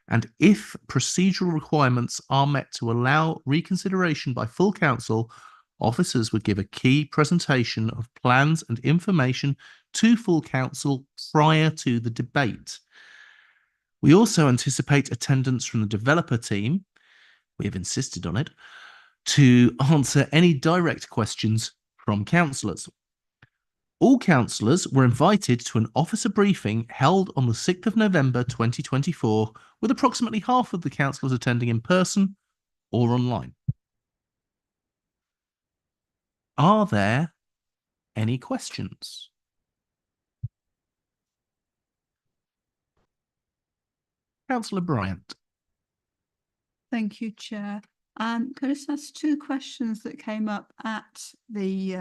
and if procedural requirements are met to allow reconsideration by full council, officers would give a key presentation of plans and information to full council prior to the debate. We also anticipate attendance from the developer team, we have insisted on it, to answer any direct questions from councillors. All councillors were invited to an officer briefing held on the 6th of November 2024, with approximately half of the councillors attending in person or online. Are there any questions? Councillor Bryant. Thank you, Chair. Can I just ask two questions that came up at the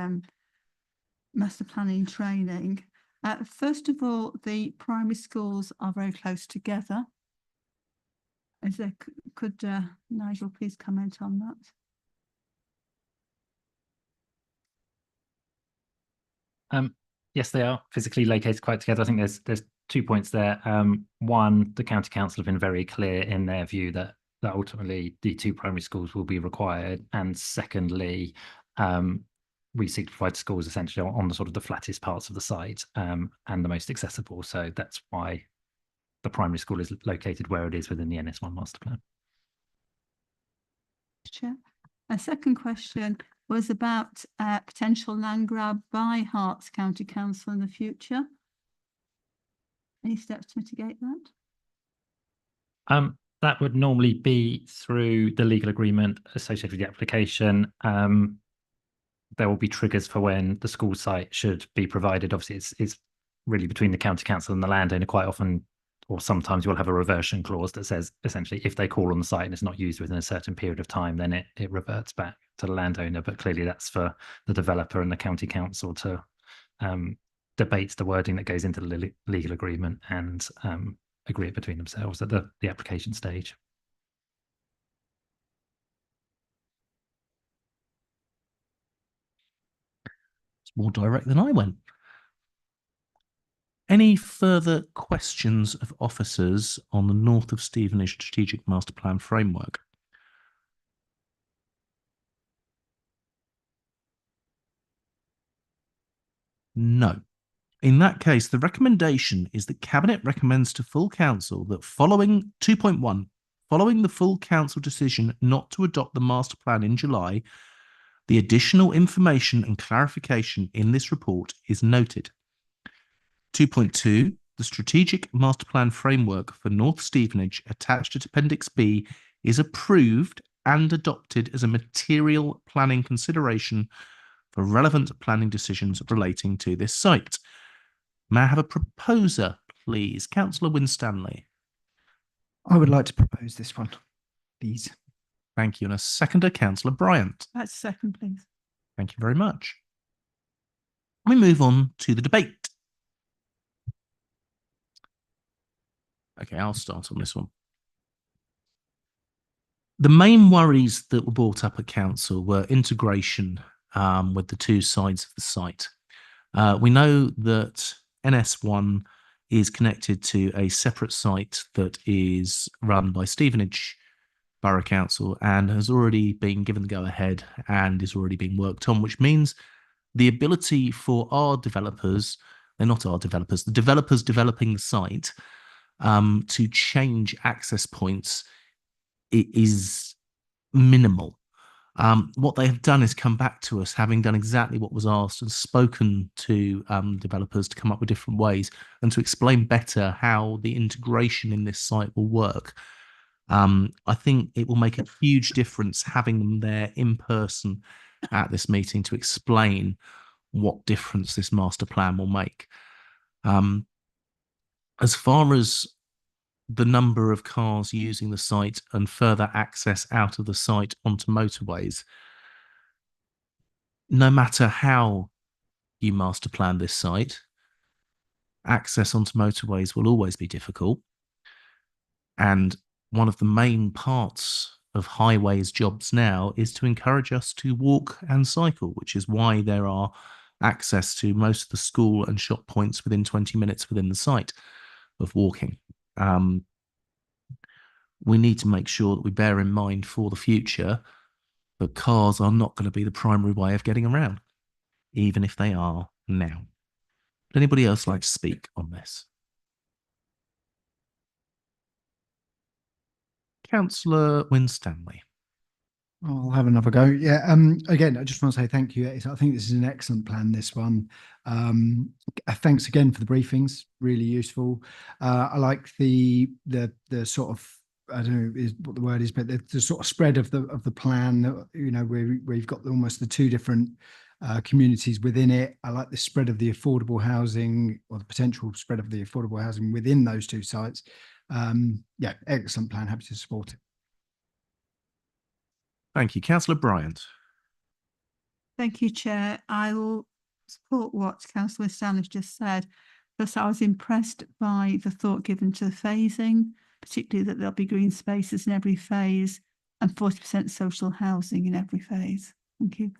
master planning training? First of all, the primary schools are very close together. Is there, could Nigel please comment on that? Yes, they are physically located quite together. I think there's 2 points there. One, the county council have been very clear in their view that ultimately the two primary schools will be required. And secondly, we seek to provide schools essentially on the sort of the flattest parts of the site and the most accessible. So that's why the primary school is located where it is within the NS1 master plan. Chair. A second question was about potential land grab by Herts County Council in the future. Any steps to mitigate that? That would normally be through the legal agreement associated with the application. There will be triggers for when the school site should be provided. Obviously, it's really between the county council and the landowner quite often, or sometimes you'll have a reversion clause that says essentially if they call on the site and it's not used within a certain period of time, then it reverts back to the landowner. But clearly that's for the developer and the county council to debate the wording that goes into the legal agreement and agree it between themselves at the application stage. It's more direct than I went. Any further questions of officers on the North of Stevenage Strategic Master Plan framework? No. In that case, the recommendation is that Cabinet recommends to full council that following 2.1, following the full council decision not to adopt the master plan in July, the additional information and clarification in this report is noted. 2.2, the strategic master plan framework for North Stevenage attached to Appendix B is approved and adopted as a material planning consideration for relevant planning decisions relating to this site. May I have a proposer, please? Councillor Winstanley. I would like to propose this one, please. Thank you. And a seconder, Councillor Bryant. That's second, please. Thank you very much. We move on to the debate. Okay, I'll start on this one. The main worries that were brought up at council were integration with the two sides of the site. We know that NS1 is connected to a separate site that is run by Stevenage Borough Council and has already been given the go-ahead and is already being worked on, which means the ability for our developers, they're not our developers, the developers developing the site, to change access points is minimal. What they have done is come back to us, having done exactly what was asked and spoken to developers to come up with different ways and to explain better how the integration in this site will work. I think it will make a huge difference having them there in person at this meeting to explain what difference this master plan will make. As far as the number of cars using the site and further access out of the site onto motorways, no matter how you master plan this site, access onto motorways will always be difficult. And one of the main parts of highways jobs now is to encourage us to walk and cycle, which is why there are access to most of the school and shop points within 20 minutes within the site of walking. We need to make sure that we bear in mind for the future that cars are not going to be the primary way of getting around, even if they are now. Would anybody else like to speak on this? Councillor Winstanley. I'll have another go. Yeah. Again, I just want to say thank you. I think this is an excellent plan, this one. Thanks again for the briefings. Really useful. I like the sort of, I don't know what the word is, but the sort of spread of the plan that, you know, where you've got almost the two different communities within it. I like the spread of the affordable housing, or the potential spread of the affordable housing within those two sites. Yeah, excellent plan. Happy to support it. Thank you. Councillor Bryant. Thank you, Chair. I will support what Councillor Stanley just said, because I was impressed by the thought given to the phasing, particularly that there'll be green spaces in every phase and 40% social housing in every phase. Thank you.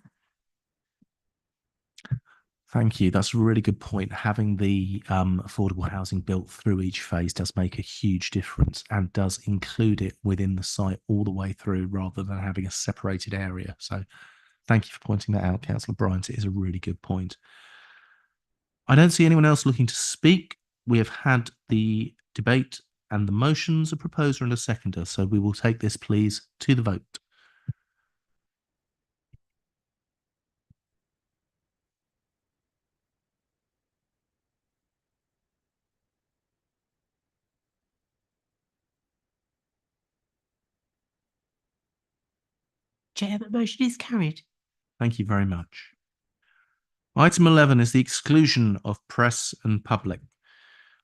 Thank you. That's a really good point. Having the affordable housing built through each phase does make a huge difference and does include it within the site all the way through rather than having a separated area. So thank you for pointing that out, Councillor Bryant. It is a really good point. I don't see anyone else looking to speak. We have had the debate and the motions, a proposer and a seconder. So we will take this, please, to the vote. Chair, the motion is carried. Thank you very much. Item 11 is the exclusion of press and public.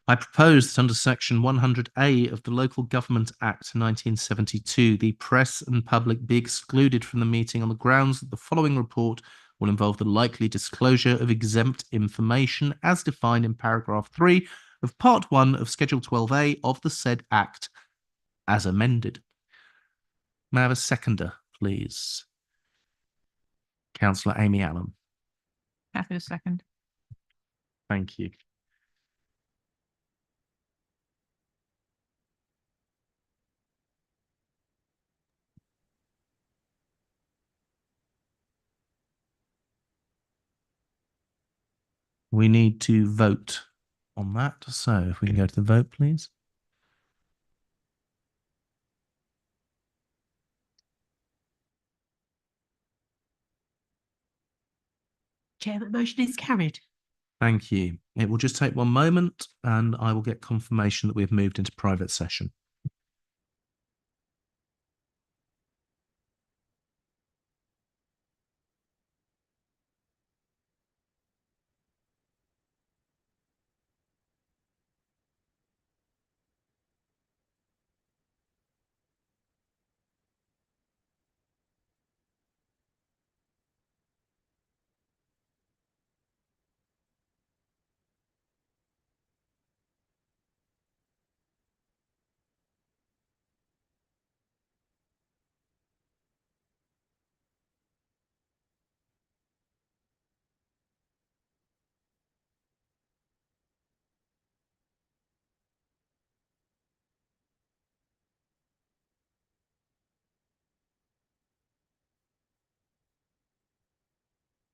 I propose that under section 100A of the Local Government Act 1972, the press and public be excluded from the meeting on the grounds that the following report will involve the likely disclosure of exempt information as defined in paragraph 3 of part 1 of Schedule 12A of the said Act as amended. May I have a seconder, please? Councillor Amy Allen. Kathy will second. Thank you. We need to vote on that. So if we can go to the vote, please. Chair, the motion is carried. Thank you. It will just take one moment and I will get confirmation that we have moved into private session.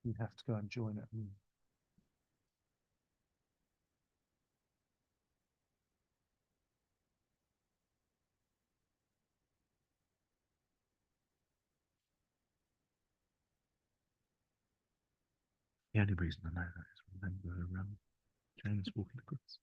You have to go and join it. The only reason I know that is remember James walking across.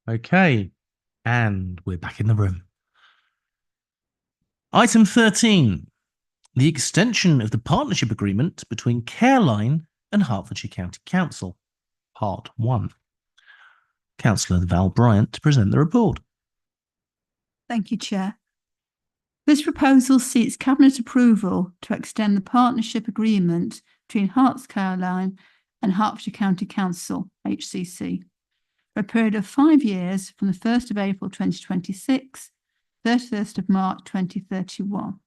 Okay, and we're back in the room. Item 13, the extension of the partnership agreement between Careline and Hertfordshire County Council, Part 1. Councillor Val Bryant to present the report. Thank you, Chair. This proposal seeks Cabinet approval to extend the partnership agreement between Herts Careline and Hertfordshire County Council, HCC, for a period of 5 years from the 1st of April 2026, 31st of March 2031.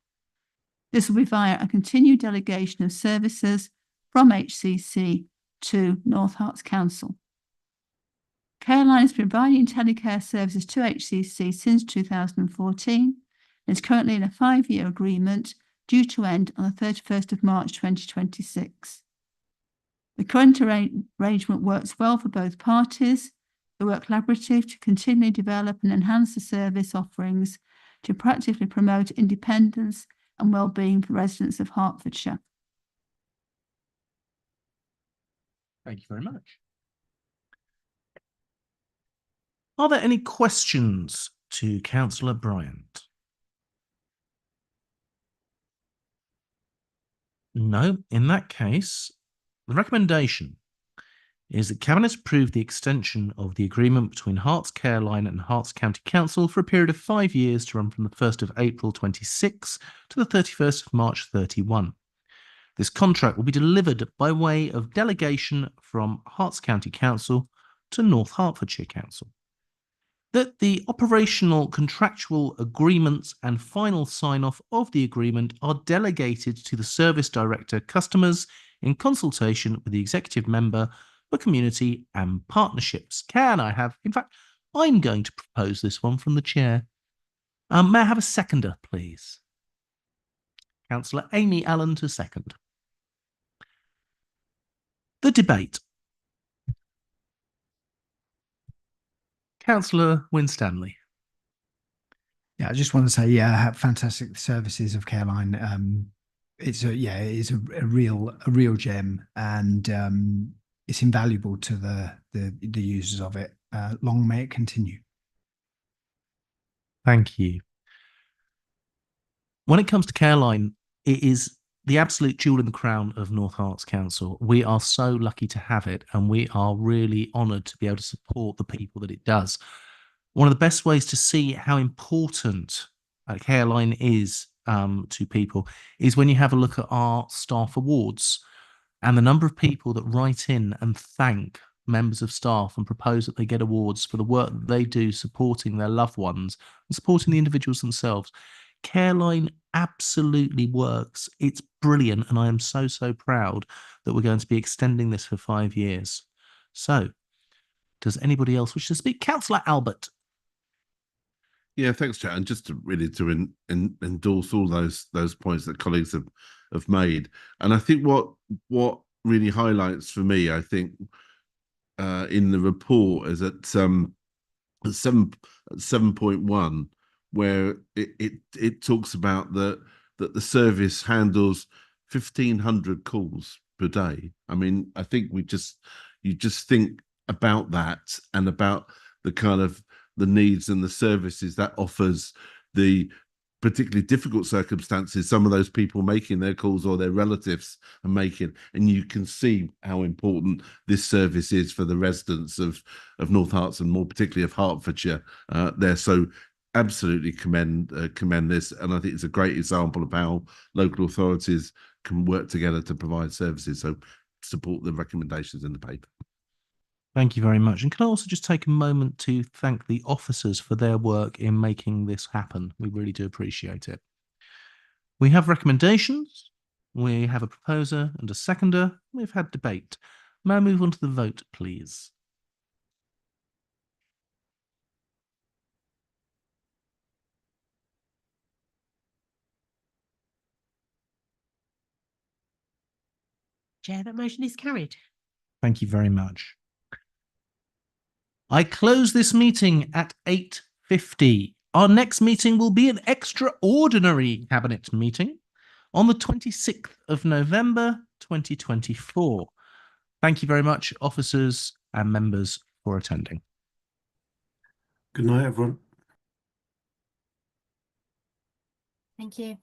This will be via a continued delegation of services from HCC to North Herts Council. Careline is providing telecare services to HCC since 2014 and is currently in a 5-year agreement due to end on the 31st of March 2026. The current arrangement works well for both parties. They work collaboratively to continually develop and enhance the service offerings to practically promote independence and well-being for residents of Hertfordshire. Thank you very much. Are there any questions to Councillor Bryant? No. In that case, the recommendation is that Cabinet approve the extension of the agreement between Herts Careline and Herts County Council for a period of 5 years to run from the 1st of April 26 to the 31st of March 31. This contract will be delivered by way of delegation from Herts County Council to North Hertfordshire Council. That the operational contractual agreements and final sign-off of the agreement are delegated to the Service Director Customers in consultation with the Executive Member for Community and Partnerships. In fact, I'm going to propose this one from the Chair. May I have a seconder, please? Councillor Amy Allen to second. The debate. Councillor Winstanley. Yeah, I just want to say, yeah, fantastic services of Careline. It's a real gem, and it's invaluable to the users of it. Long may it continue. Thank you. When it comes to Careline, it is the absolute jewel in the crown of North Herts Council. We are so lucky to have it, and we are really honoured to be able to support the people that it does. One of the best ways to see how important Careline is to people is when you have a look at our staff awards and the number of people that write in and thank members of staff and propose that they get awards for the work that they do supporting their loved ones and supporting the individuals themselves. Careline absolutely works. It's brilliant, and I am so proud that we're going to be extending this for 5 years. So, does anybody else wish to speak? Councillor Albert. Yeah, thanks, Chair. And just to endorse all those points that colleagues have made. And I think what really highlights for me, I think, in the report is at 7.1, where it talks about that the service handles 1,500 calls per day. I mean, I think you just think about that and about the kind of the needs and the services that offers the particularly difficult circumstances some of those people making their calls or their relatives are making, and you can see how important this service is for the residents of North Herts and more particularly of Hertfordshire there. So absolutely commend this, and I think it's a great example of how local authorities can work together to provide services. So support the recommendations in the paper. Thank you very much. And can I also just take a moment to thank the officers for their work in making this happen? We really do appreciate it. We have recommendations. We have a proposer and a seconder. We've had debate. May I move on to the vote, please? Chair, that motion is carried. Thank you very much. I close this meeting at 8:50. Our next meeting will be an extraordinary Cabinet meeting on the 26th of November 2024. Thank you very much, officers and members, for attending. Good night, everyone. Thank you.